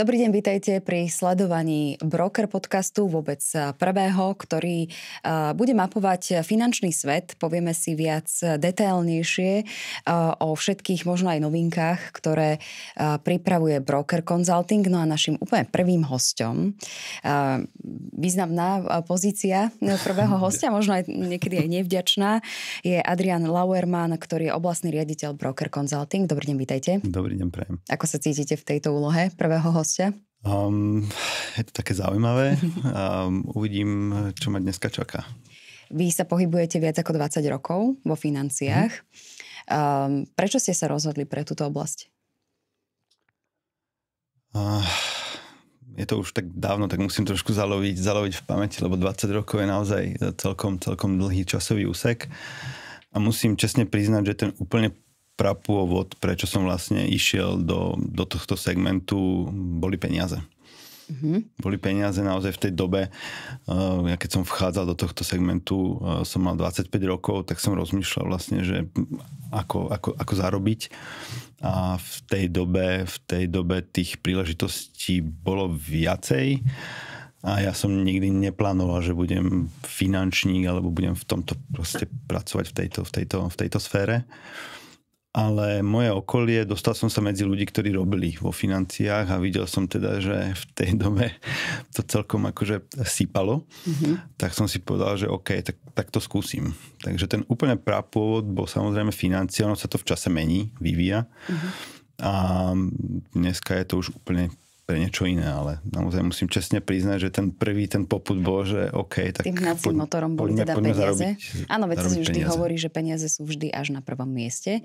Dobrý deň, vítajte pri sledovaní Broker podcastu, vôbec prvého, ktorý bude mapovať finančný svet. Povieme si viac detailnejšie o všetkých možno aj novinkách, ktoré pripravuje Broker Consulting. No a našim úplne prvým hosťom, významná pozícia prvého hostia, možno aj niekedy aj nevďačná, je Adrian Lauerman, ktorý je oblastný riaditeľ Broker Consulting. Dobrý deň, vítajte. Dobrý deň, prajem. Ako sa cítite v tejto úlohe prvého hostia? Je to také zaujímavé. Uvidím, čo ma dneska čaká. Vy sa pohybujete viac ako 20 rokov vo financiách. Prečo ste sa rozhodli pre túto oblasť? Je to už tak dávno, tak musím trošku zaloviť v pamäti, lebo 20 rokov je naozaj celkom dlhý časový úsek. A musím čestne priznať, že ten úplne prapôvod, prečo som vlastne išiel do tohto segmentu, boli peniaze. Boli peniaze naozaj v tej dobe. Ja keď som vchádzal do tohto segmentu, som mal 25 rokov, tak som rozmýšľal vlastne, že ako zarobiť. A v tej dobe tých príležitostí bolo viacej. A ja som nikdy neplánoval, že budem finančník alebo budem v tomto proste pracovať v tejto sfére. Ale moje okolie, dostal som sa medzi ľudí, ktorí robili vo financiách a videl som teda, že v tej dobe to celkom akože sypalo. Tak som si povedal, že OK, tak to skúsim. Takže ten úplne prapôvod bol samozrejme financie, ono sa to v čase mení, vyvíja. A dneska je to už úplne pre niečo iné, ale naozaj musím čestne priznať, že ten popud bol, že OK, tak tým hnacím motorom boli teda peniaze. Áno, veď sa vždy hovorí, že peniaze sú vždy až na prvom mieste.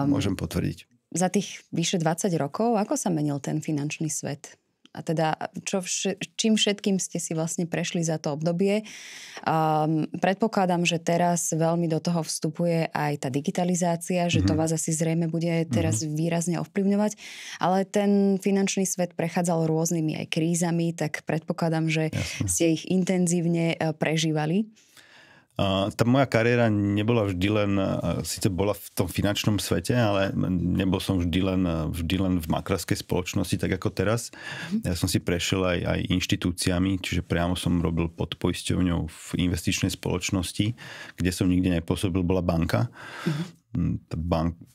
Môžem potvrdiť. Za tých vyše 20 rokov, ako sa menil ten finančný svet? A teda, čím všetkým ste si vlastne prešli za to obdobie? Predpokladám, že teraz veľmi do toho vstupuje aj tá digitalizácia, že to vás asi zrejme bude teraz výrazne ovplyvňovať, ale ten finančný svet prechádzal rôznymi aj krízami, tak predpokladám, že ste ich intenzívne prežívali. Tá moja kariéra nebola vždy len, síce bola v tom finančnom svete, ale nebol som vždy len v maklerskej spoločnosti, tak ako teraz. Ja som si prešiel aj inštitúciami, čiže priamo som robil pod poisťovňou v investičnej spoločnosti, kde som nikde nepôsobil, bola banka.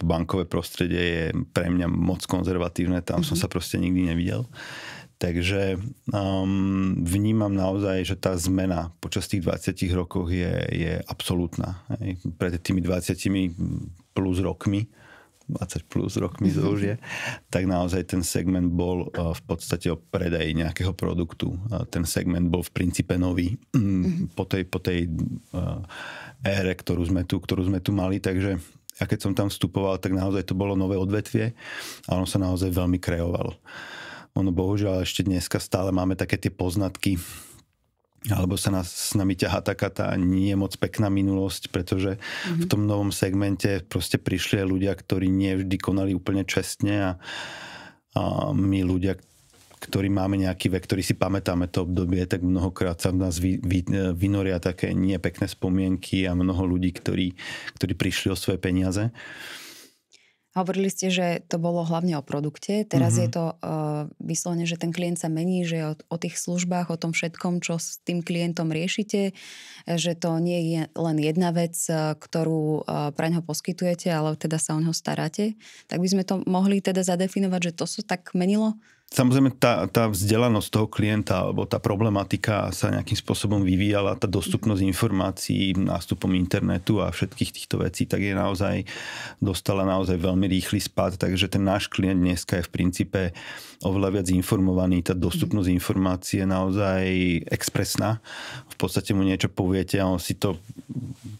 Bankové prostredie je pre mňa moc konzervatívne, tam som sa proste nikdy nevidel. Takže vnímam naozaj, že tá zmena počas tých 20 rokov je absolútna. Pred tými 20 plus rokmi, 20 plus rokmi to už je, tak naozaj ten segment bol v podstate o predaji nejakého produktu. Ten segment bol v princípe nový po tej ére, ktorú sme tu mali, takže ja keď som tam vstupoval, tak naozaj to bolo nové odvetvie a ono sa naozaj veľmi kreovalo. Ono bohužiaľ ešte dneska stále máme také tie poznatky, alebo s nami ťahá taká tá nie moc pekná minulosť, pretože v tom novom segmente proste prišli aj ľudia, ktorí nie vždy konali úplne čestne a my ľudia, ktorí máme nejaký vek, ktorý si pamätáme to obdobie, tak mnohokrát sa v nás vynoria také nepekné spomienky a mnoho ľudí, ktorí prišli o svoje peniaze. Hovorili ste, že to bolo hlavne o produkte. Teraz je to vyslovene, že ten klient sa mení, že je o tých službách, o tom všetkom, čo s tým klientom riešite, že to nie je len jedna vec, ktorú preňho poskytujete, ale teda sa o neho staráte. Tak by sme to mohli teda zadefinovať, že to sa tak menilo? Samozrejme, tá vzdelanosť toho klienta alebo tá problematika sa nejakým spôsobom vyvíjala, tá dostupnosť informácií nástupom internetu a všetkých týchto vecí, tak je dostala naozaj veľmi rýchly spad, takže ten náš klient dneska je v princípe oveľa viac informovaný, tá dostupnosť informácie je naozaj expresná. V podstate mu niečo poviete a on si to,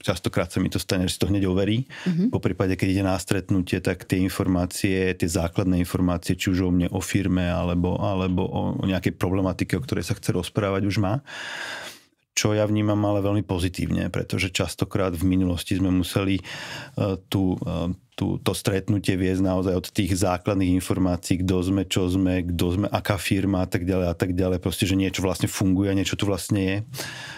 častokrát sa mi to stane, že si to hneď overí. Po prípade, keď ide na stretnutie, tak tie informácie, tie základné informácie, či už o mne, o firme, alebo o nejakej problematike, o ktorej sa chce rozprávať, už má. Čo ja vnímam ale veľmi pozitívne, pretože častokrát v minulosti sme museli to stretnutie viesť naozaj od tých základných informácií, kto sme, aká firma a tak ďalej. Proste, že niečo vlastne funguje, niečo tu vlastne je.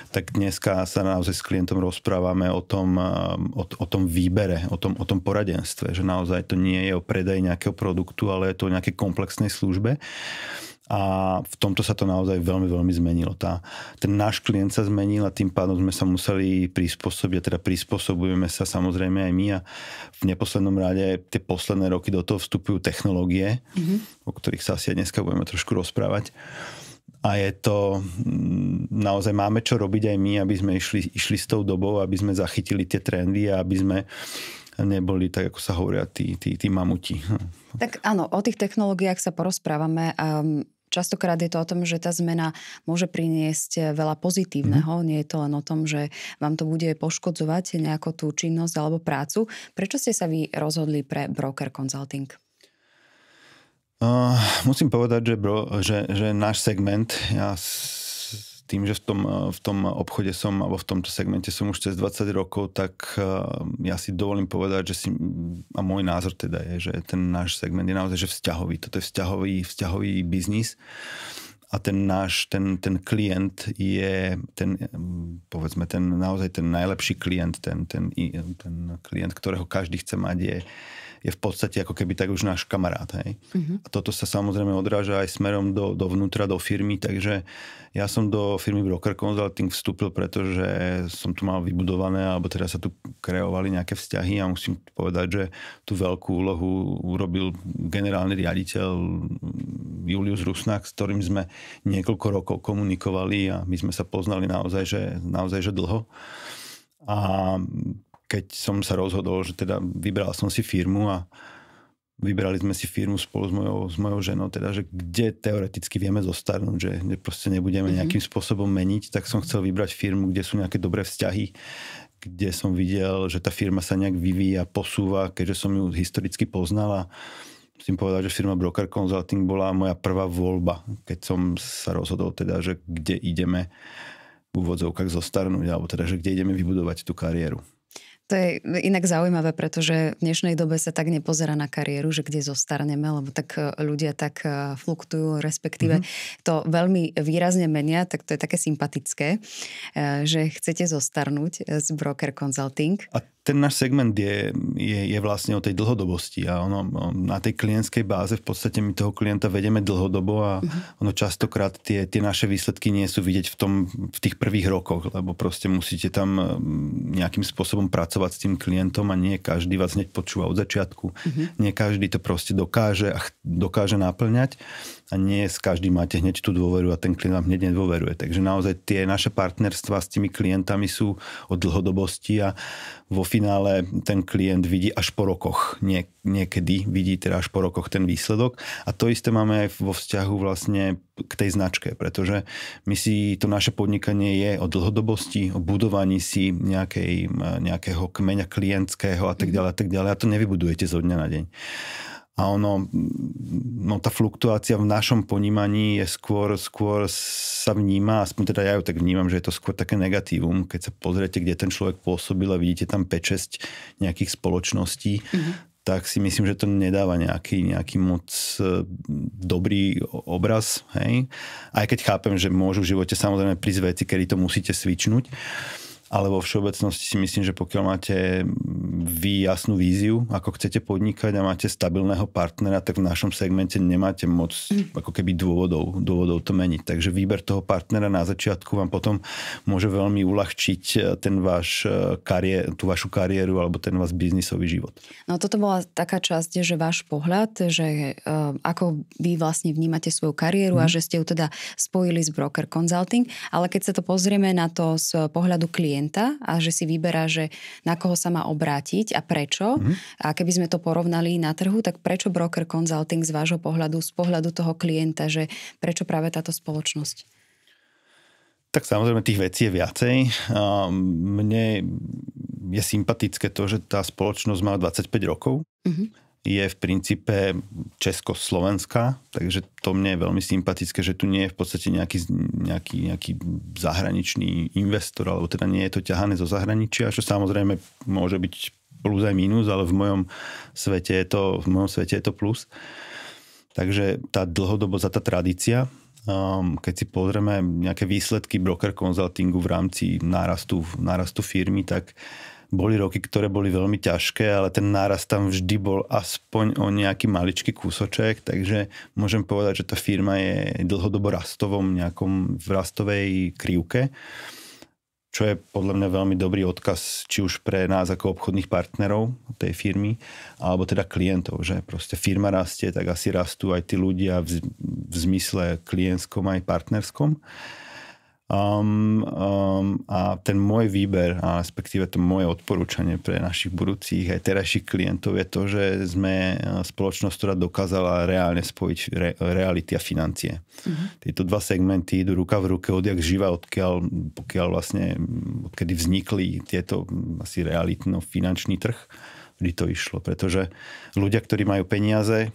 Tak dneska sa naozaj s klientom rozprávame o tom výbere, o tom poradenstve, že naozaj to nie je o predaji nejakého produktu, ale je to o nejakej komplexnej službe. A v tomto sa to naozaj veľmi, veľmi zmenilo. Ten náš klient sa zmenil a tým pádom sme sa museli prispôsobiť, a teda prispôsobujeme sa samozrejme aj my a v neposlednom rade tie posledné roky do toho vstupujú technológie, o ktorých sa asi aj dneska budeme trošku rozprávať. A je to, naozaj máme čo robiť aj my, aby sme išli s tou dobou, aby sme zachytili tie trendy a aby sme neboli, tak ako sa hovoria, tí mamuti. Tak áno, o tých technológiách sa porozprávame. Častokrát je to o tom, že tá zmena môže priniesť veľa pozitívneho. Nie je to len o tom, že vám to bude poškodzovať nejakú tú činnosť alebo prácu. Prečo ste sa vy rozhodli pre broker consulting? Musím povedať, že náš segment, ja tým, že v tom obchode som, alebo v tomto segmente som už cez 20 rokov, tak ja si dovolím povedať, a môj názor teda je, že ten náš segment je naozaj že vzťahový. Toto je vzťahový biznis a ten klient je povedzme naozaj ten najlepší klient, ten klient, ktorého každý chce mať, je v podstate ako keby tak už náš kamarát. Hej? A toto sa samozrejme odráža aj smerom dovnútra, do firmy, takže ja som do firmy Broker Consulting vstúpil, pretože som tu mal vybudované, alebo teda sa tu kreovali nejaké vzťahy a musím povedať, že tú veľkú úlohu urobil generálny riaditeľ Julius Rusnák, s ktorým sme niekoľko rokov komunikovali a my sme sa poznali naozaj že dlho. A keď som sa rozhodol, že teda vybral som si firmu a vybrali sme si firmu spolu s mojou ženou, teda, že kde teoreticky vieme zostarnúť, že proste nebudeme nejakým spôsobom meniť, tak som chcel vybrať firmu, kde sú nejaké dobré vzťahy, kde som videl, že tá firma sa nejak vyvíja, posúva, keďže som ju historicky poznal a musím povedať, že firma Broker Consulting bola moja prvá voľba, keď som sa rozhodol teda, že kde ideme v úvodzovkách zostarnúť, alebo teda, že kde ideme vybudovať tú kariéru. To je inak zaujímavé, pretože v dnešnej dobe sa tak nepozerá na kariéru, že kde zostarneme, lebo tak ľudia tak fluktujú, respektíve to veľmi výrazne menia, tak to je také sympatické, že chcete zostarnúť z Broker Consulting. A ten náš segment je vlastne o tej dlhodobosti a na tej klientskej báze v podstate my toho klienta vedeme dlhodobo a ono častokrát tie naše výsledky nie sú vidieť v tých prvých rokoch, lebo proste musíte tam nejakým spôsobom pracovať s tým klientom a nie každý vás hneď počúva od začiatku. Nie každý to proste dokáže naplňať a nie s každým máte hneď tú dôveru a ten klient vám hneď nedôveruje. Takže naozaj tie naše partnerstvá s tými klientami sú o dlhodobosti a vo finále ten klient vidí až po rokoch. Niekedy vidí teda až po rokoch ten výsledok. A to isté máme aj vo vzťahu vlastne k tej značke, pretože to naše podnikanie je o dlhodobosti, o budovaní si nejakého kmeňa klientského a tak ďalej. A to nevybudujete zo dňa na deň. A tá fluktuácia v našom ponímaní je skôr sa vníma, aspoň teda ja ju tak vnímam, že je to skôr také negatívum, keď sa pozriete, kde ten človek pôsobil a vidíte tam 5-6 nejakých spoločností, tak si myslím, že to nedáva nejaký moc dobrý obraz. Hej? Aj keď chápem, že môžu v živote samozrejme prísť veci, kedy to musíte switchnúť. Ale vo všeobecnosti si myslím, že pokiaľ máte vy jasnú víziu, ako chcete podnikať a máte stabilného partnera, tak v našom segmente nemáte moc ako keby dôvodov to meniť. Takže výber toho partnera na začiatku vám potom môže veľmi uľahčiť tú vašu kariéru alebo ten váš biznisový život. No toto bola taká časť, že váš pohľad, že ako vy vlastne vnímate svoju kariéru a že ste ju teda spojili s Broker Consulting, ale keď sa to pozrieme na to z pohľadu klienta a že si vyberá, že na koho sa má obrátiť a prečo. A keby sme to porovnali na trhu, tak prečo Broker Consulting z vášho pohľadu, z pohľadu toho klienta, že prečo práve táto spoločnosť? Tak samozrejme tých vecí je viacej. Mne je sympatické to, že tá spoločnosť má 25 rokov. Je v princípe československá, takže to mne je veľmi sympatické, že tu nie je v podstate nejaký zahraničný investor, alebo teda nie je to ťahané zo zahraničia, čo samozrejme môže byť plus aj minus, ale v mojom svete je to plus. Takže tá dlhodobosť a tá tradícia, keď si pozrieme nejaké výsledky Broker Consultingu v rámci nárastu firmy, tak boli roky, ktoré boli veľmi ťažké, ale ten nárast tam vždy bol aspoň o nejaký maličký kúsoček, takže môžem povedať, že tá firma je dlhodobo v rastovej krivke, čo je podľa mňa veľmi dobrý odkaz, či už pre nás ako obchodných partnerov tej firmy, alebo teda klientov, že proste firma rastie, tak asi rastú aj tí ľudia v zmysle klientskom aj partnerskom. A ten môj výber, a respektíve to moje odporúčanie pre našich budúcich aj terajších klientov je to, že sme spoločnosť, ktorá dokázala reálne spojiť reality a financie. Tieto dva segmenty idú ruka v ruke odjak živa, odkedy vznikli tieto asi realitno-finančný trh, kdy to išlo, pretože ľudia, ktorí majú peniaze,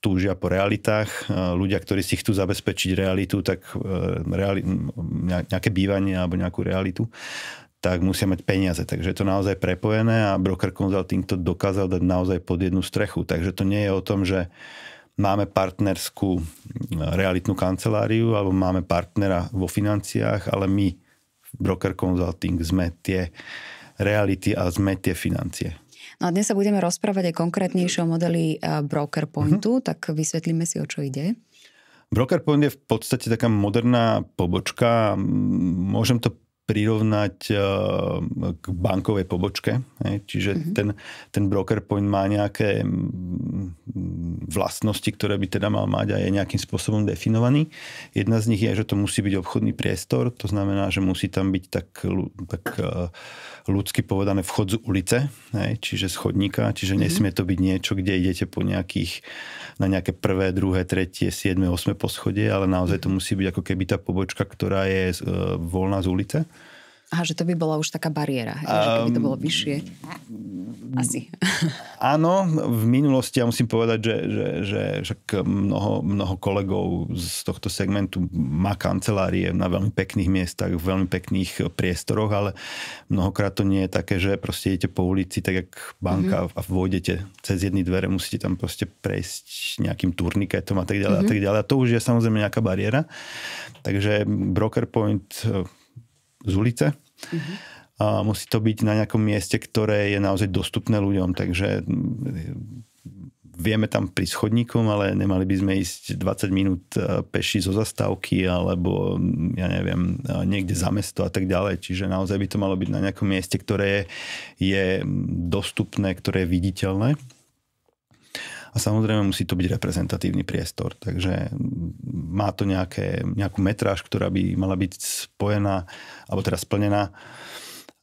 túžia po realitách, ľudia, ktorí si chcú zabezpečiť realitu, tak nejaké bývanie alebo nejakú realitu, tak musia mať peniaze. Takže je to naozaj prepojené a Broker Consulting to dokázal dať naozaj pod jednu strechu. Takže to nie je o tom, že máme partnerskú realitnú kanceláriu alebo máme partnera vo financiách, ale my, Broker Consulting, sme tie reality a sme tie financie. No a dnes sa budeme rozprávať aj konkrétnejšie o modeli Broker Pointu, tak vysvetlíme si, o čo ide. Broker Point je v podstate taká moderná pobočka. Môžem to prirovnať k bankovej pobočke. Čiže ten Broker Point má nejaké vlastnosti, ktoré by teda mal mať a je nejakým spôsobom definovaný. Jedna z nich je, že to musí byť obchodný priestor. To znamená, že musí tam byť tak ľudsky povedané vchod z ulice, čiže z chodníka. Čiže nesmie to byť niečo, kde idete po na nejaké prvé, druhé, tretie, 7, 8 poschodie, ale naozaj to musí byť ako keby tá pobočka, ktorá je voľná z ulice. Aha, že to by bola už taká bariéra, že keby to bolo vyššie. Asi. Áno, v minulosti ja musím povedať, že mnoho kolegov z tohto segmentu má kancelárie na veľmi pekných miestach, v veľmi pekných priestoroch, ale mnohokrát to nie je také, že proste idete po ulici, tak jak banka a vôjdete cez jedny dvere, musíte tam proste prejsť nejakým turniketom a tak ďalej a tak ďalej. A to už je samozrejme nejaká bariéra. Takže Broker Point z ulice. A musí to byť na nejakom mieste, ktoré je naozaj dostupné ľuďom, takže vieme tam prísť chodníkom, ale nemali by sme ísť 20 minút peši zo zastávky alebo ja neviem, niekde za mesto a tak ďalej. Čiže naozaj by to malo byť na nejakom mieste, ktoré je dostupné, ktoré je viditeľné. A samozrejme musí to byť reprezentatívny priestor. Takže má to nejakú metráž, ktorá by mala byť spojená, alebo teda splnená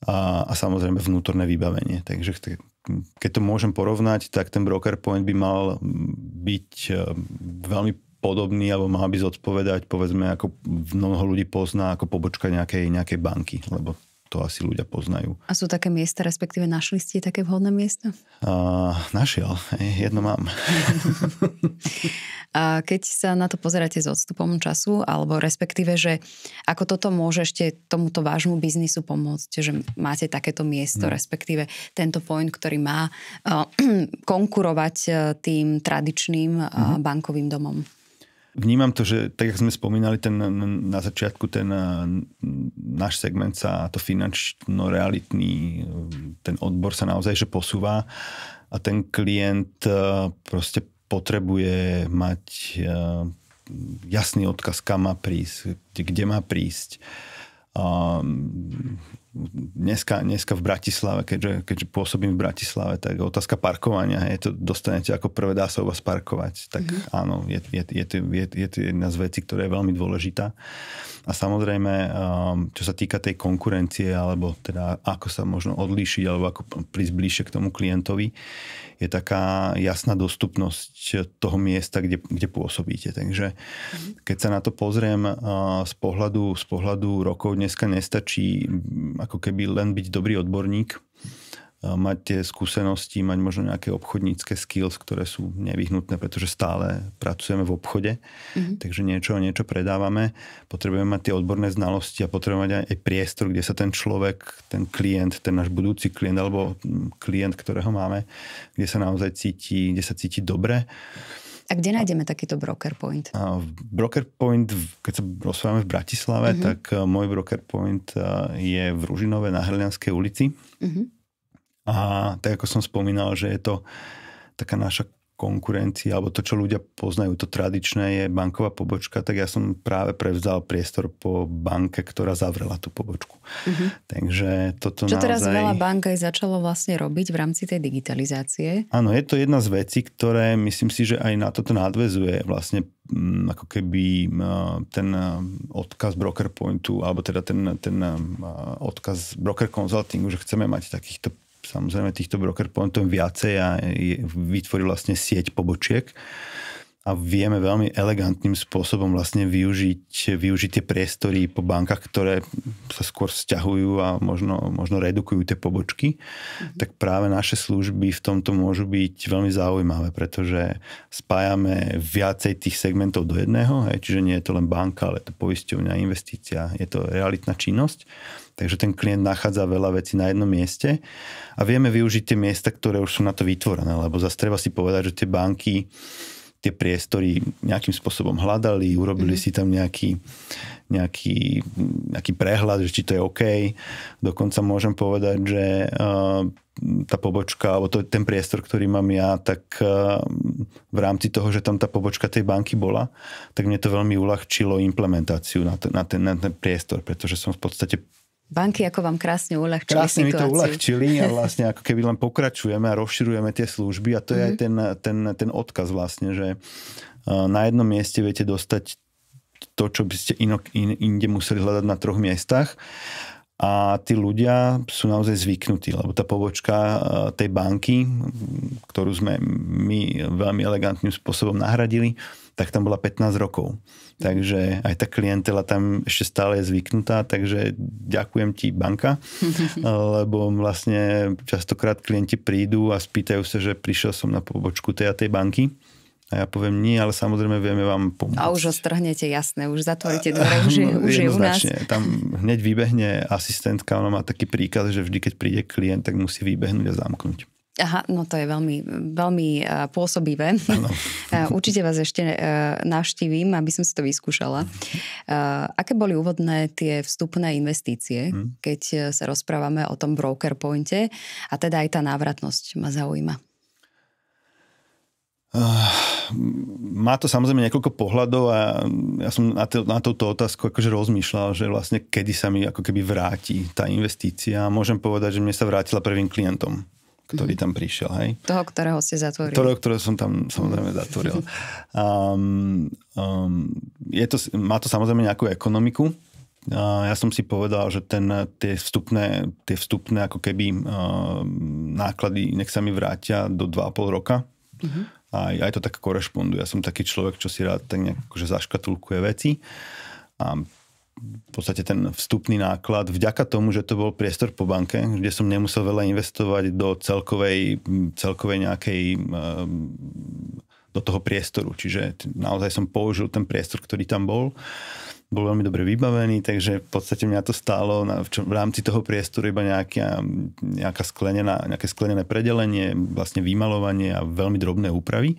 a samozrejme vnútorné vybavenie. Takže keď to môžem porovnať, tak ten Broker Point by mal byť veľmi podobný, alebo mal by zodpovedať, povedzme, ako mnoho ľudí pozná, ako pobočka nejakej banky, lebo to asi ľudia poznajú. A sú také miesta, respektíve našli ste také vhodné miesta? Našiel. Jedno mám. A keď sa na to pozeráte s odstupom času, alebo respektíve, že ako toto môže ešte tomuto vášmu biznisu pomôcť, že máte takéto miesto, respektíve tento point, ktorý má konkurovať tým tradičným bankovým domom? Vnímam to, že tak, jak sme spomínali na začiatku, ten náš segment sa, to finančno-realitný, ten odbor sa naozaj že posúva a ten klient proste potrebuje mať jasný odkaz, kam má prísť, kde má prísť. Dneska v Bratislave, keďže pôsobím v Bratislave, tak otázka parkovania, to dostanete ako prvé, dá sa u vás parkovať. Tak áno, je to jedna z vecí, ktorá je veľmi dôležitá. A samozrejme, čo sa týka tej konkurencie, alebo teda ako sa možno odlíšiť, alebo ako prísť bližšie k tomu klientovi, je taká jasná dostupnosť toho miesta, kde pôsobíte. Takže keď sa na to pozriem z pohľadu rokov, dneska nestačí ako keby len byť dobrý odborník, mať tie skúsenosti, mať možno nejaké obchodnícke skills, ktoré sú nevyhnutné, pretože stále pracujeme v obchode, takže niečo predávame. Potrebujeme mať tie odborné znalosti a potrebujeme mať aj priestor, kde sa ten človek, ten klient, ten náš budúci klient alebo klient, ktorého máme, kde sa naozaj cíti dobre. A kde nájdeme takýto broker point? Broker point, keď sa rozprávame v Bratislave, tak môj broker point je v Ružinove na Hrlianskej ulici. A tak ako som spomínal, že je to taká naša konkurencia, alebo to, čo ľudia poznajú, to tradičné je banková pobočka, tak ja som práve prevzal priestor po banke, ktorá zavrela tú pobočku. Takže toto čo naozaj... teraz veľa bank aj začalo vlastne robiť v rámci tej digitalizácie? Áno, je to jedna z vecí, ktoré myslím si, že aj na toto nadväzuje vlastne ako keby ten odkaz Broker Pointu, alebo teda ten odkaz Broker Consultingu, že chceme mať takýchto samozrejme týchto broker pointov viacej a vytvorí vlastne sieť pobočiek a vieme veľmi elegantným spôsobom vlastne využiť tie priestory po bankách, ktoré sa skôr sťahujú a možno redukujú tie pobočky. Tak práve naše služby v tomto môžu byť veľmi zaujímavé, pretože spájame viacej tých segmentov do jedného, čiže nie je to len banka, ale to poisťovňa, investícia, je to realitná činnosť. Takže ten klient nachádza veľa vecí na jednom mieste a vieme využiť tie miesta, ktoré už sú na to vytvorené, lebo zase treba si povedať, že tie banky tie priestory nejakým spôsobom hľadali, urobili si tam nejaký prehľad, že či to je OK. Dokonca môžem povedať, že tá pobočka, alebo ten priestor, ktorý mám ja, tak v rámci toho, že tam tá pobočka tej banky bola, tak mne to veľmi uľahčilo implementáciu na ten priestor, pretože som v podstate banky ako vám krásne uľahčili krásne situáciu. Krásne mi to uľahčili a vlastne ako keby len pokračujeme a rozširujeme tie služby a to je aj ten odkaz vlastne, že na jednom mieste viete dostať to, čo by ste inde museli hľadať na 3 miestach a tí ľudia sú naozaj zvyknutí, lebo tá pobočka tej banky, ktorú sme my veľmi elegantným spôsobom nahradili, tak tam bola 15 rokov. Takže aj tá klientela tam ešte stále je zvyknutá, takže ďakujem ti banka, lebo vlastne častokrát klienti prídu a spýtajú sa, že prišiel som na pobočku tej a tej banky. A ja poviem nie, ale samozrejme vieme vám pomôcť. A už ho strhnete, jasné, už zatvoríte dvere, už je u nás. Tam hneď vybehne asistentka, ona má taký príkaz, že vždy, keď príde klient, tak musí vybehnúť a zamknúť. Aha, no to je veľmi, veľmi pôsobivé. Určite vás ešte navštívim, aby som si to vyskúšala. Aké boli úvodné tie vstupné investície, keď sa rozprávame o tom broker pointe a teda aj tá návratnosť ma zaujíma? Má to samozrejme niekoľko pohľadov a ja som na túto otázku akože rozmýšľal, že vlastne kedy sa mi ako keby vráti tá investícia. Môžem povedať, že mne sa vrátila prvým klientom, ktorý tam prišiel. Hej. Toho, ktorého ste zatvorili. Ktorého som tam samozrejme zatvoril. Má to samozrejme nejakú ekonomiku. Ja som si povedal, že tie vstupné ako keby náklady nech sa mi vrátia do 2,5 roka. A aj to tak korešponduje. Ja som taký človek, čo si rád tak nejak akože zaškatulkuje veci. A v podstate ten vstupný náklad, vďaka tomu, že to bol priestor po banke, kde som nemusel veľa investovať do celkovej nejakej do toho priestoru. Čiže naozaj som použil ten priestor, ktorý tam bol veľmi dobre vybavený, takže v podstate mňa to stálo v rámci toho priestoru iba nejaké sklenené predelenie, vlastne vymalovanie a veľmi drobné úpravy.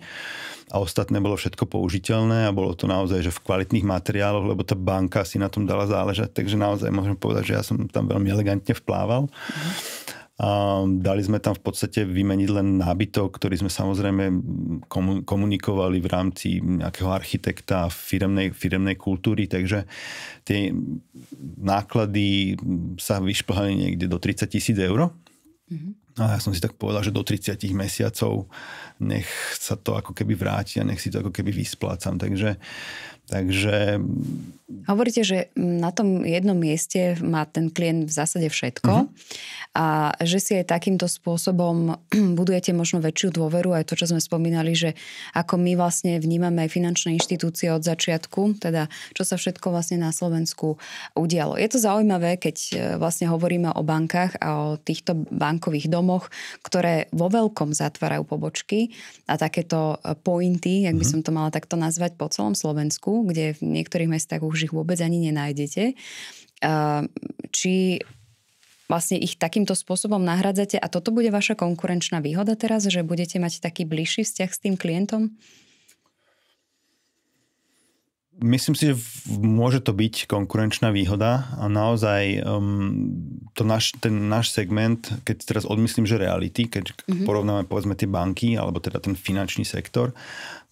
A ostatné bolo všetko použiteľné a bolo to naozaj, že v kvalitných materiáloch, lebo tá banka si na tom dala záležať, takže naozaj môžem povedať, že ja som tam veľmi elegantne vplával. Dali sme tam v podstate vymeniť len nábytok, ktorý sme samozrejme komunikovali v rámci nejakého architekta a firemnej kultúry, takže tie náklady sa vyšplhali niekde do 30,000 eur. A ja som si tak povedal, že do 30 mesiacov nech sa to ako keby vráti a nech si to ako keby vysplácam. Takže hovoríte, že na tom jednom mieste má ten klient v zásade všetko a že si aj takýmto spôsobom budujete možno väčšiu dôveru, aj to, čo sme spomínali, že ako my vlastne vnímame aj finančné inštitúcie od začiatku, teda čo sa všetko vlastne na Slovensku udialo. Je to zaujímavé, keď vlastne hovoríme o bankách a o týchto bankových domoch, ktoré vo veľkom zatvárajú pobočky a takéto pointy, jak by som to mala takto nazvať, po celom Slovensku, kde v niektorých mestách už ich vôbec ani nenájdete. Či vlastne ich takýmto spôsobom nahradzate a toto bude vaša konkurenčná výhoda teraz, že budete mať taký bližší vzťah s tým klientom? Myslím si, že môže to byť konkurenčná výhoda a naozaj ten náš segment, keď teraz odmyslím, že reality, keď porovnáme povedzme tie banky alebo teda ten finančný sektor,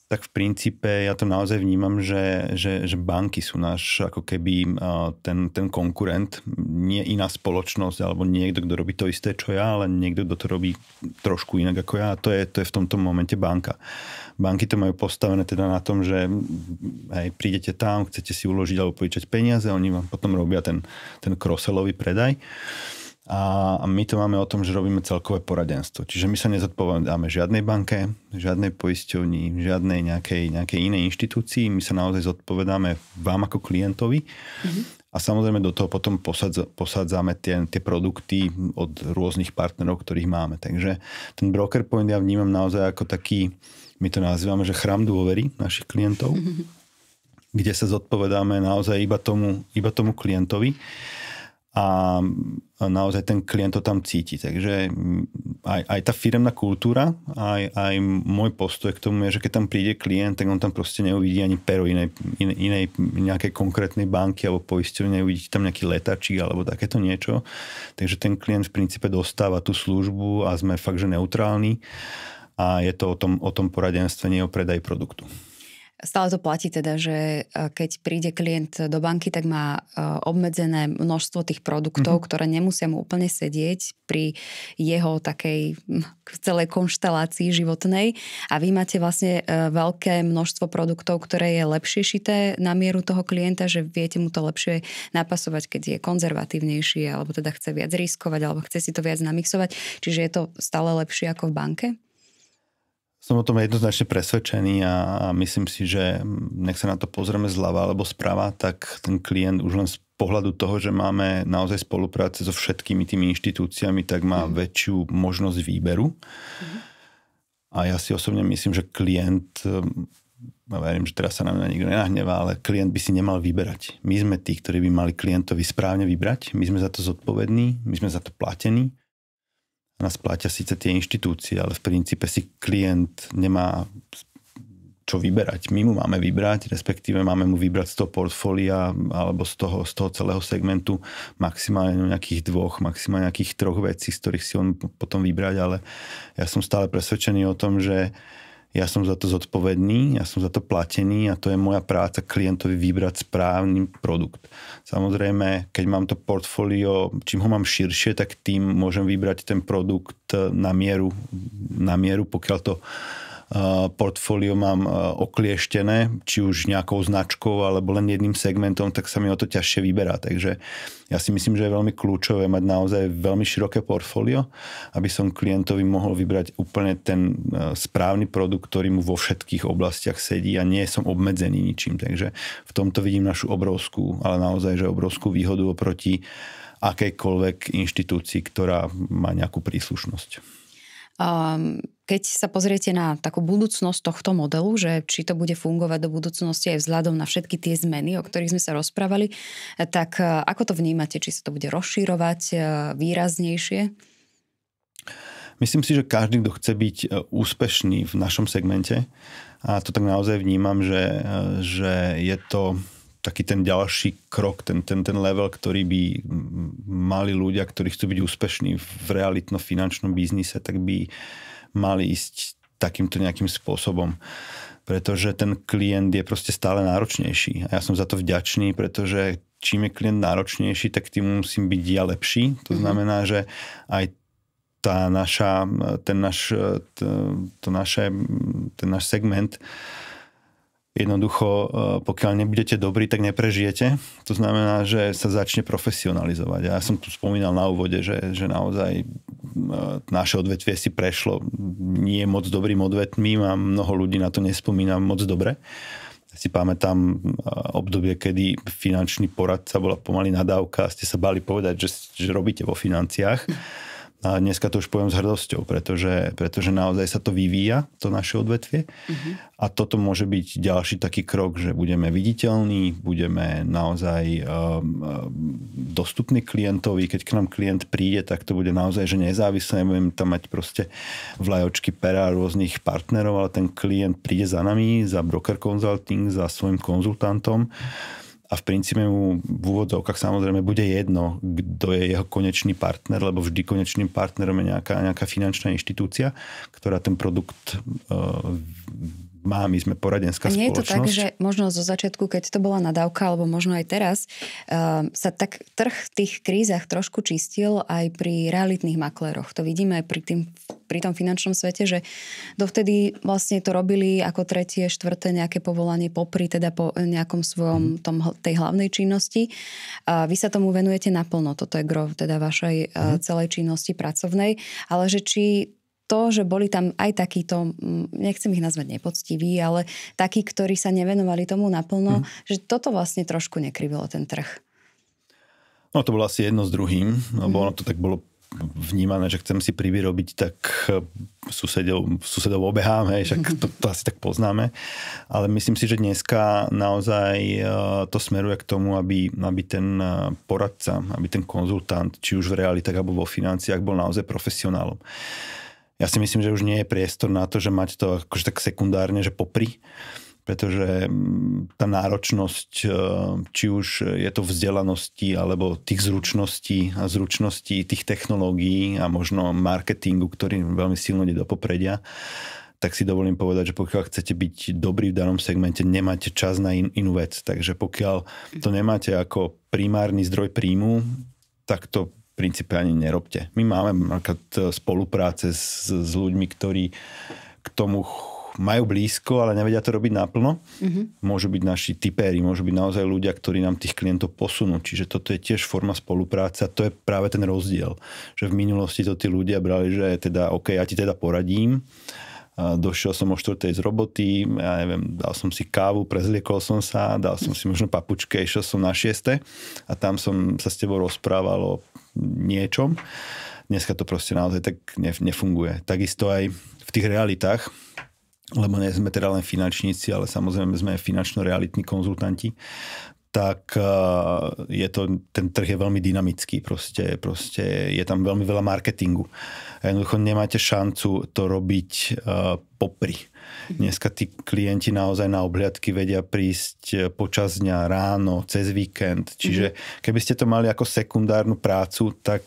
tak v princípe ja to naozaj vnímam, že banky sú náš ako keby ten konkurent, nie iná spoločnosť alebo niekto, kto robí to isté, čo ja, ale niekto, kto to robí trošku inak ako ja a to je v tomto momente banka. Banky to majú postavené teda na tom, že prídete tam, chcete si uložiť alebo požičať peniaze, oni vám potom robia ten cross-sellový predaj. A my to máme o tom, že robíme celkové poradenstvo. Čiže my sa nezodpovedáme žiadnej banke, žiadnej poisťovni, žiadnej nejakej inej inštitúcii. My sa naozaj zodpovedáme vám ako klientovi. A samozrejme do toho potom posádzame tie produkty od rôznych partnerov, ktorých máme. Takže ten broker point ja vnímam naozaj ako taký, my to nazývame, že chrám dôvery našich klientov, kde sa zodpovedáme naozaj iba tomu klientovi. A naozaj ten klient to tam cíti. Takže aj tá firemná kultúra, aj môj postoj k tomu je, že keď tam príde klient, tak on tam proste neuvidí ani pero inej nejakej konkrétnej banky alebo poisťovne, neuvidí tam nejaký letáčik alebo takéto niečo. Takže ten klient v princípe dostáva tú službu a sme fakt, že neutrálni a je to o tom poradenstve, nie o predaji produktu. Stále to platí teda, že keď príde klient do banky, tak má obmedzené množstvo tých produktov, ktoré nemusia mu úplne sedieť pri jeho takej celej konštelácii životnej. A vy máte vlastne veľké množstvo produktov, ktoré je lepšie šité na mieru toho klienta, že viete mu to lepšie napasovať, keď je konzervatívnejší, alebo teda chce viac riskovať, alebo chce si to viac namixovať. Čiže je to stále lepšie ako v banke? Som o tom jednoznačne presvedčený a myslím si, že nech sa na to pozrieme zľava alebo sprava, tak ten klient už len z pohľadu toho, že máme naozaj spolupráce so všetkými tými inštitúciami, tak má väčšiu možnosť výberu. A ja si osobne myslím, že klient, ja verím, že teraz sa na mňa nikto nenahnevá, ale klient by si nemal vyberať. My sme tí, ktorí by mali klientovi správne vybrať. My sme za to zodpovední, my sme za to platení. Nás platia síce tie inštitúcie, ale v princípe si klient nemá čo vyberať. My mu máme vybrať, respektíve máme mu vybrať z toho portfólia alebo z toho celého segmentu maximálne nejakých 2, maximálne nejakých 3 vecí, z ktorých si on potom vybrať, ale ja som stále presvedčený o tom, že ja som za to zodpovedný, ja som za to platený a to je moja práca klientovi vybrať správny produkt. Samozrejme, keď mám to portfólio, čím ho mám širšie, tak tým môžem vybrať ten produkt na mieru, pokiaľ to portfólio mám oklieštené, či už nejakou značkou alebo len jedným segmentom, tak sa mi o to ťažšie vyberá. Takže ja si myslím, že je veľmi kľúčové mať naozaj veľmi široké portfólio, aby som klientovi mohol vybrať úplne ten správny produkt, ktorý mu vo všetkých oblastiach sedí a nie som obmedzený ničím. Takže v tomto vidím našu obrovskú, ale naozaj že obrovskú výhodu oproti akejkoľvek inštitúcii, ktorá má nejakú príslušnosť. Keď sa pozriete na takú budúcnosť tohto modelu, že či to bude fungovať do budúcnosti aj vzhľadom na všetky tie zmeny, o ktorých sme sa rozprávali, tak ako to vnímate? Či sa to bude rozširovať výraznejšie? Myslím si, že každý, kto chce byť úspešný v našom segmente, a to tak naozaj vnímam, že je to taký ten ďalší krok, ten level, ktorý by mali ľudia, ktorí chcú byť úspešní v realitno-finančnom biznise, tak by mali ísť takýmto nejakým spôsobom. Pretože ten klient je proste stále náročnejší. A ja som za to vďačný, pretože čím je klient náročnejší, tak tým musím byť ja lepší. To znamená, že aj ten náš segment jednoducho, pokiaľ nebudete dobrí, tak neprežijete. To znamená, že sa začne profesionalizovať. Ja som tu spomínal na úvode, že naozaj naše odvetvie si prešlo nie moc dobrým odvetvím a mnoho ľudí na to nespomína moc dobre. Si pamätám obdobie, kedy finančný poradca bola pomaly nadávka a ste sa báli povedať, že robíte vo financiách. A dneska to už poviem s hrdosťou, pretože naozaj sa to vyvíja, to naše odvetvie. A toto môže byť ďalší taký krok, že budeme viditeľní, budeme naozaj dostupní klientovi. Keď k nám klient príde, tak to bude naozaj že nezávislé. Nebudeme tam mať proste vlajočky pera rôznych partnerov, ale ten klient príde za nami, za broker consulting, za svojim konzultantom. A v princípe mu v úvodzovkách samozrejme bude jedno, kto je jeho konečný partner, lebo vždy konečným partnerom je nejaká finančná inštitúcia, ktorá ten produkt má. My sme poradenská spoločnosť. A nie je to tak, že možno zo začiatku, keď to bola nadávka, alebo možno aj teraz, sa tak trh v tých krízach trošku čistil aj pri realitných makléroch. To vidíme aj pri tom finančnom svete, že dovtedy vlastne to robili ako tretie, štvrté nejaké povolanie popri teda po nejakom svojom tej hlavnej činnosti. A vy sa tomu venujete naplno. Toto je gro teda vašej celej činnosti pracovnej. Ale že či to, že boli tam aj takíto, nechcem ich nazvať nepoctiví, ale takí, ktorí sa nevenovali tomu naplno, že toto vlastne trošku nekrivilo ten trh. No to bolo asi jedno s druhým, lebo ono to tak bolo vnímané, že chcem si privyrobiť, tak susedov obehám, však to asi tak poznáme. Ale myslím si, že dneska naozaj to smeruje k tomu, aby ten poradca, aby ten konzultant, či už v realitách alebo vo financiách, bol naozaj profesionálom. Ja si myslím, že už nie je priestor na to, že mať to akože tak sekundárne, že popri, pretože tá náročnosť, či už je to vzdelanosti, alebo tých zručností a zručností tých technológií a možno marketingu, ktorý veľmi silno ide do popredia, tak si dovolím povedať, že pokiaľ chcete byť dobrý v danom segmente, nemáte čas na inú vec. Takže pokiaľ to nemáte ako primárny zdroj príjmu, tak to v princípe ani nerobte. My máme napríklad spolupráce s ľuďmi, ktorí k tomu majú blízko, ale nevedia to robiť naplno. Môžu byť naši tipéri, môžu byť naozaj ľudia, ktorí nám tých klientov posunú. Čiže toto je tiež forma spolupráce a to je práve ten rozdiel. Že v minulosti to tí ľudia brali, že teda OK, ja ti teda poradím. Došiel som o 4:00 z roboty, ja neviem, dal som si kávu, prezliekol som sa, dal som si možno papučke, išiel som na 6:00 a tam som sa s tebou rozprával o niečom. Dneska to proste naozaj tak nefunguje. Takisto aj v tých realitách, lebo nie sme teda len finančníci, ale samozrejme sme finančno-realitní konzultanti, tak ten trh je veľmi dynamický. Proste je tam veľmi veľa marketingu. A jednoducho nemáte šancu to robiť popri. Dneska tí klienti naozaj na obhliadky vedia prísť počas dňa, ráno, cez víkend. Čiže keby ste to mali ako sekundárnu prácu, tak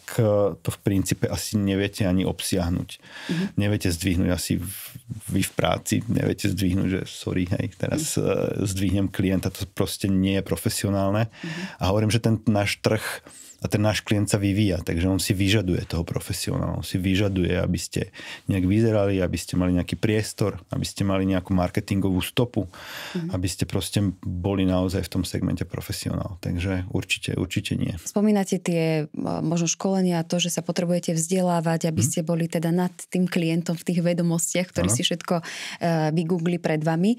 to v princípe asi neviete ani obsiahnuť. Neviete zdvihnúť asi vy v práci, neviete zdvihnúť, že sorry, teraz zdvihnem klienta, to proste nie je profesionálne. A hovorím, že ten náš trh a ten náš klient sa vyvíja, takže on si vyžaduje toho profesionála. On si vyžaduje, aby ste nejak vyzerali, aby ste mali nejaký priestor, aby ste mali nejakú marketingovú stopu, aby ste proste boli naozaj v tom segmente profesionál. Takže určite nie. Spomínate tie možno školenia, to, že sa potrebujete vzdelávať, aby ste boli teda nad tým klientom v tých vedomostiach, ktorý si všetko vygoogli pred vami.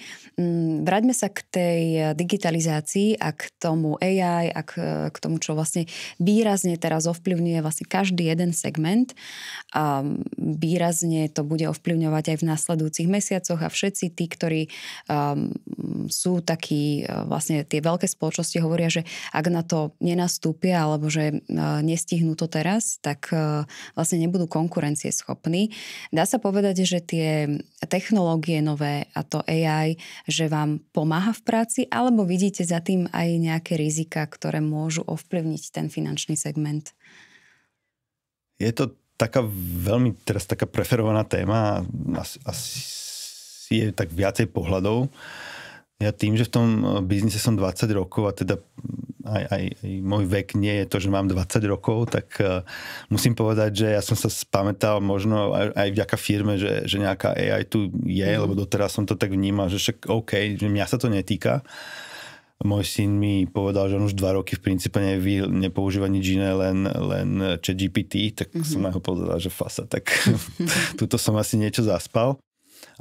Vráťme sa k tej digitalizácii a k tomu AI a k tomu, čo vlastne výrazne teraz ovplyvňuje vlastne každý jeden segment a výrazne to bude ovplyvňovať aj v nasledujúcich mesiacoch a všetci tí, ktorí sú takí, vlastne tie veľké spoločnosti hovoria, že ak na to nenastúpia alebo že nestihnú to teraz, tak vlastne nebudú konkurencieschopní. Dá sa povedať, že tie technológie nové a to AI, že vám pomáha v práci, alebo vidíte za tým aj nejaké rizika, ktoré môžu ovplyvniť ten finančný segment? Je to veľmi teraz taká preferovaná téma. Asi je tak viacej pohľadov. Ja tým, že v tom biznise som 20 rokov a teda aj môj vek nie je to, že mám 20 rokov, tak musím povedať, že ja som sa spamätal možno aj vďaka firme, že nejaká AI tu je, lebo doteraz som to tak vnímal, že však OK, že mňa sa to netýka. Môj syn mi povedal, že on už 2 roky v princípe nepoužíva nič iné, len ChatGPT, tak som na ho povedal, že fasa, tak tuto som asi niečo zaspal.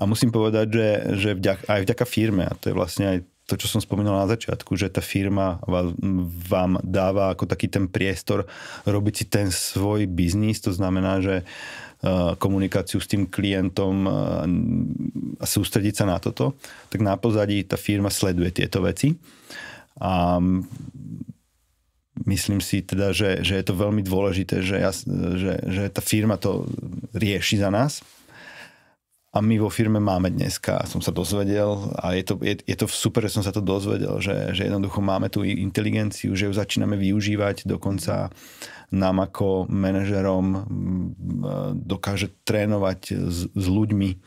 A musím povedať, že aj vďaka firme, a to je vlastne aj to, čo som spomínal na začiatku, že tá firma vám dáva ako taký ten priestor robiť si ten svoj biznis, to znamená, že komunikáciu s tým klientom a sústrediť sa na toto, tak na pozadí tá firma sleduje tieto veci. A myslím si teda, že je to veľmi dôležité, že tá firma to rieši za nás. A my vo firme máme dneska, som sa dozvedel, a je to super, že som sa to dozvedel, že jednoducho máme tú inteligenciu, že ju začíname využívať, dokonca nám ako manažerom dokáže trénovať s ľuďmi,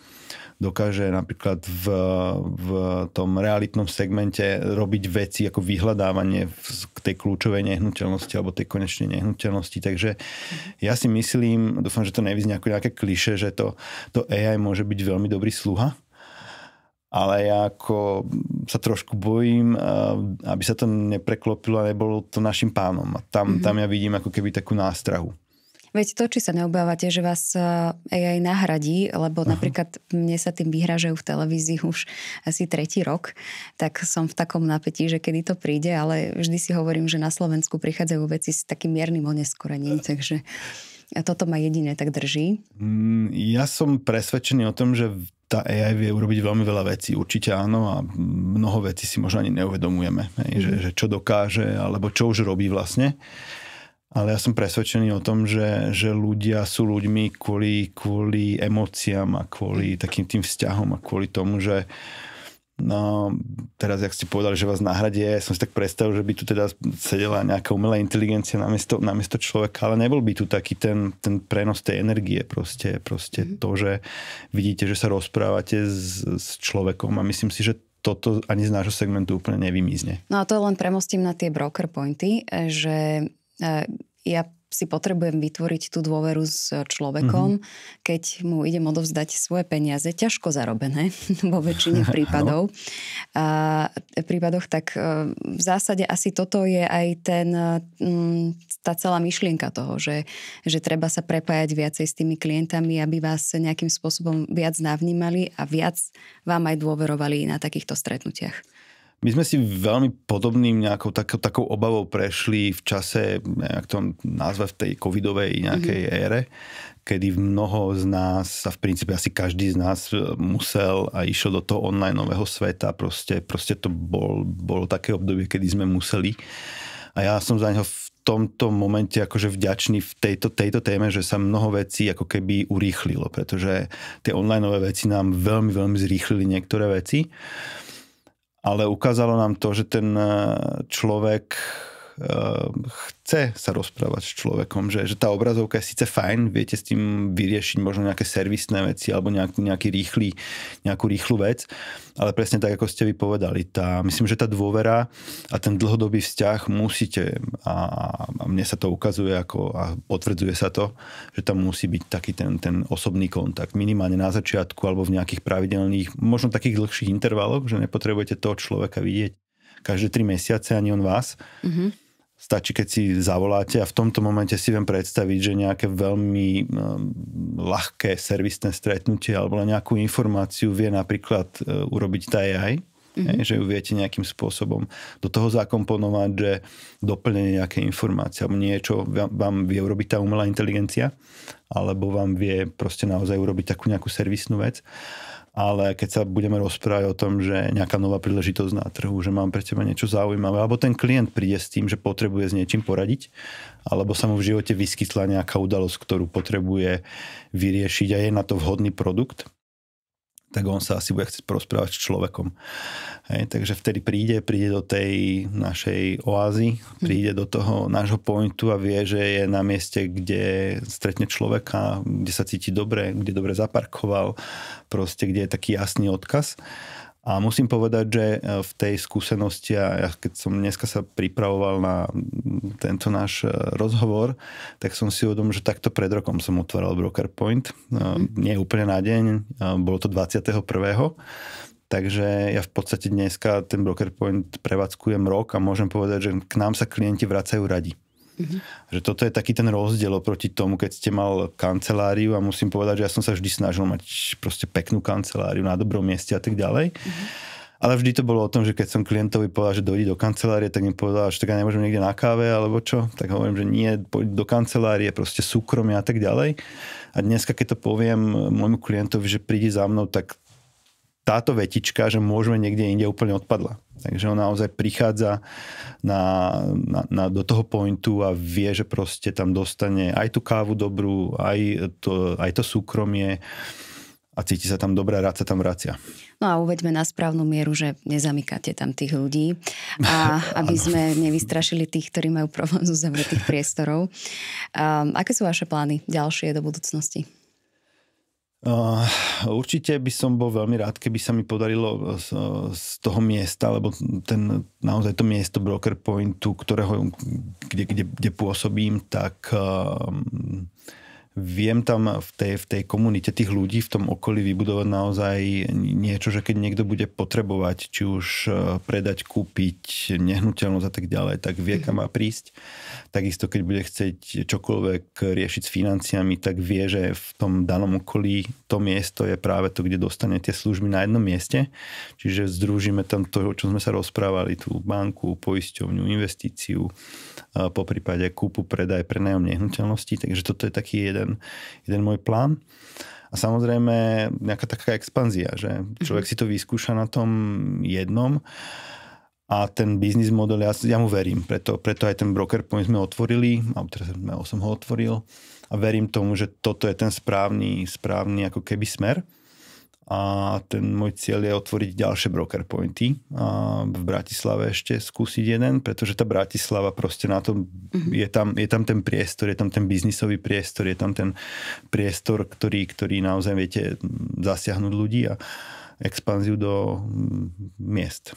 dokáže napríklad v tom realitnom segmente robiť veci ako vyhľadávanie k tej kľúčovej nehnuteľnosti alebo tej konečnej nehnuteľnosti. Takže ja si myslím, dúfam, že to nevyznie ako nejaké klišé, že to AI môže byť veľmi dobrý sluha, ale ja ako sa trošku bojím, aby sa to nepreklopilo a nebolo to našim pánom. A tam ja vidím ako keby takú nástrahu. Veď to, či sa neobávate, že vás AI nahradí, lebo napríklad mne sa tým vyhrážajú v televízii už asi 3. rok, tak som v takom napätí, že kedy to príde, ale vždy si hovorím, že na Slovensku prichádzajú veci s takým miernym oneskorením, takže toto ma jedine tak drží. Ja som presvedčený o tom, že tá AI vie urobiť veľmi veľa vecí. Určite áno a mnoho vecí si možno ani neuvedomujeme. Že čo dokáže, alebo čo už robí vlastne. Ale ja som presvedčený o tom, že ľudia sú ľuďmi kvôli emóciám a kvôli takým tým vzťahom a kvôli tomu, že teraz, jak ste povedali, že vás nahradie, ja som si tak predstavil, že by tu teda sedela nejaká umelá inteligencia namiesto človeka, ale nebol by tu taký ten prenos tej energie, proste to, že vidíte, že sa rozprávate s človekom a myslím si, že toto ani z nášho segmentu úplne nevymizne. No a to len premostím na tie broker pointy, že ja si potrebujem vytvoriť tú dôveru s človekom, keď mu idem odovzdať svoje peniaze, ťažko zarobené vo väčšine prípadov. Tak v zásade asi toto je aj tá celá myšlienka toho, že treba sa prepájať viacej s tými klientami, aby vás nejakým spôsobom viac navnímali a viac vám aj dôverovali na takýchto stretnutiach. My sme si veľmi podobným nejakou takou obavou prešli v čase, jak to nazvať, v tej covidovej nejakej ére, kedy mnoho z nás, a v princípe asi každý z nás musel a išiel do toho onlineového sveta. Proste to bolo také obdobie, kedy sme museli. A ja som za neho v tomto momente akože vďačný v tejto téme, že sa mnoho vecí ako keby urýchlilo, pretože tie onlineové veci nám veľmi, veľmi zrýchlili niektoré veci. Ale ukázalo nám to, že ten človek chce sa rozprávať s človekom, že tá obrazovka je síce fajn, viete s tým vyriešiť možno nejaké servisné veci alebo nejakú rýchlu vec, ale presne tak, ako ste vy povedali, myslím, že tá dôvera a ten dlhodobý vzťah musíte, a mne sa to ukazuje a potvrdzuje sa to, že tam musí byť taký ten osobný kontakt, minimálne na začiatku alebo v nejakých pravidelných, možno takých dlhších intervaloch, že nepotrebujete toho človeka vidieť každé 3 mesiace, ani on vás. Stačí, keď si zavoláte a v tomto momente si viem predstaviť, že nejaké veľmi ľahké servisné stretnutie alebo nejakú informáciu vie napríklad urobiť tá AI, že ju viete nejakým spôsobom do toho zakomponovať, že doplnenie nejaké informácie alebo niečo vám vie urobiť tá umelá inteligencia alebo vám vie proste naozaj urobiť takú nejakú servisnú vec. Ale keď sa budeme rozprávať o tom, že nejaká nová príležitosť na trhu, že mám pre teba niečo zaujímavé, alebo ten klient príde s tým, že potrebuje s niečím poradiť, alebo sa mu v živote vyskytla nejaká udalosť, ktorú potrebuje vyriešiť a je na to vhodný produkt, tak on sa asi bude chcieť porozprávať s človekom. Takže vtedy príde do tej našej oázy, príde do toho nášho pointu a vie, že je na mieste, kde stretne človeka, kde sa cíti dobre, kde dobre zaparkoval, proste kde je taký jasný odkaz. A musím povedať, že v tej skúsenosti, a ja keď som dneska sa pripravoval na tento náš rozhovor, tak som si uvedomil, že takto pred rokom som otváral Broker Point. Nie úplne na deň, bolo to 21. Takže ja v podstate dneska ten Broker Point prevádzkujem rok a môžem povedať, že k nám sa klienti vracajú radi. Že toto je taký ten rozdiel oproti tomu, keď ste mal kanceláriu a musím povedať, že ja som sa vždy snažil mať proste peknú kanceláriu na dobrom mieste a tak ďalej. A Ale vždy to bolo o tom, že keď som klientovi povedal, že dojde do kancelárie, tak mi povedal, že tak ja nemôžem niekde na káve alebo čo. Tak hovorím, že nie, poď do kancelárie, proste súkromie a tak ďalej. A dneska, keď to poviem môjmu klientovi, že príde za mnou, tak táto vetička, že môžeme niekde inde, úplne odpadla. Takže on naozaj prichádza do toho pointu a vie, že proste tam dostane aj tú kávu dobrú, aj to súkromie a cíti sa tam dobre, rád sa tam vracia. No a uveďme na správnu mieru, že nezamykáte tam tých ľudí a aby sme nevystrašili tých, ktorí majú problém so zavretých priestorov. Aké sú vaše plány ďalšie do budúcnosti? Určite by som bol veľmi rád, keby sa mi podarilo z toho miesta, lebo naozaj to miesto Broker Pointu, kde pôsobím, tak viem tam v tej komunite tých ľudí v tom okolí vybudovať naozaj niečo, že keď niekto bude potrebovať, či už predať, kúpiť nehnuteľnosť a tak ďalej, tak vie, kam má prísť. Takisto, keď bude chcieť čokoľvek riešiť s financiami, tak vie, že v tom danom okolí to miesto je práve to, kde dostane tie služby na jednom mieste. Čiže združíme tam to, čo sme sa rozprávali, tú banku, poisťovňu, investíciu, poprípade kúpu, predaj, prenajom nehnuteľností. Takže toto je taký jeden môj plán. A samozrejme nejaká taká expanzia, že človek si to vyskúša na tom jednom a ten biznis model, ja mu verím. Preto aj ten Broker Point sme otvorili, teraz som ho otvoril a verím tomu, že toto je ten správny ako keby smer. A ten môj cieľ je otvoriť ďalšie Broker Pointy a v Bratislave ešte skúsiť jeden, pretože tá Bratislava proste na tom, je tam ten priestor, je tam ten biznisový priestor, je tam ten priestor, ktorý naozaj viete zasiahnuť ľudí a expanziu do miest.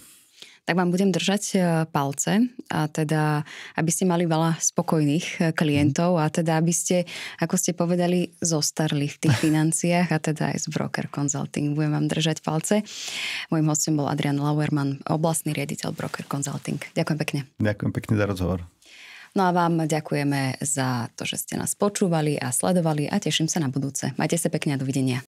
Tak vám budem držať palce a teda, aby ste mali veľa spokojných klientov a teda, aby ste, ako ste povedali, zostarli v tých financiách a teda aj z Broker Consulting. Budem vám držať palce. Mojím hostom bol Adrian Lauerman, oblastný riaditeľ Broker Consulting. Ďakujem pekne. Ďakujem pekne za rozhovor. No a vám ďakujeme za to, že ste nás počúvali a sledovali a teším sa na budúce. Majte sa pekne a dovidenia.